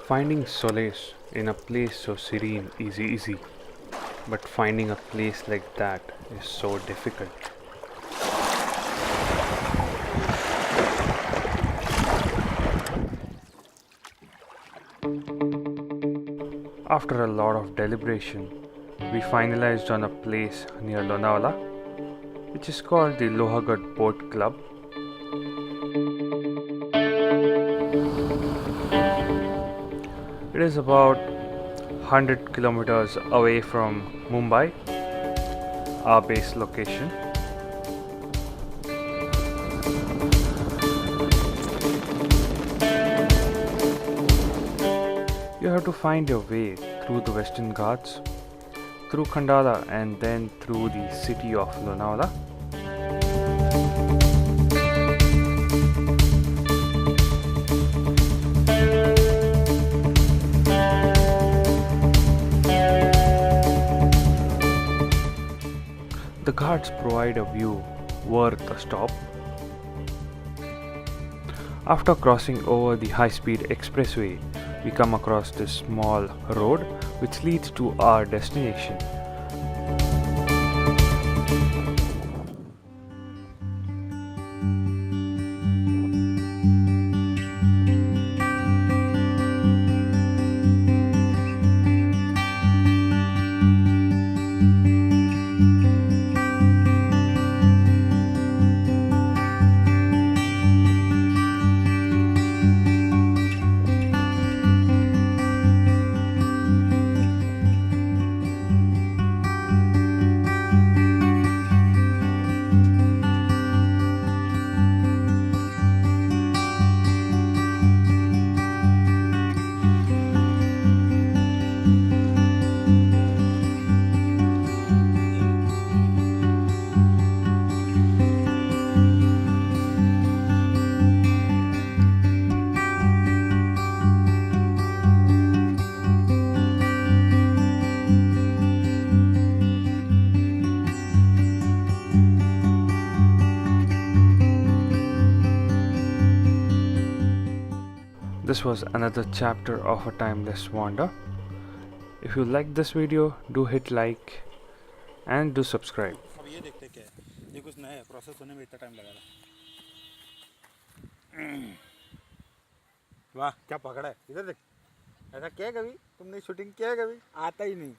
Finding solace in a place so serene is easy, but finding a place like that is so difficult. After a lot of deliberation, we finalized on a place near Lonavla, which is called the Lohagad Boat Club. It is about 100 kilometers away from Mumbai, our base location. You have to find your way through the Western Ghats, through Khandala, and then through the city of Lonavla. The Ghats provide a view worth a stop. After crossing over the high-speed expressway, we come across this small road which leads to our destination. This was another chapter of a timeless wander. If you like this video, do hit like and do subscribe. अब ये देखते क्या है, ये कुछ नया है, process होने में इतना टाइम लगेगा। वाह क्या पकड़ा है, इधर देख। ऐसा किया कभी तुमने, शूटिंग किया है कभी? आता ही नहीं।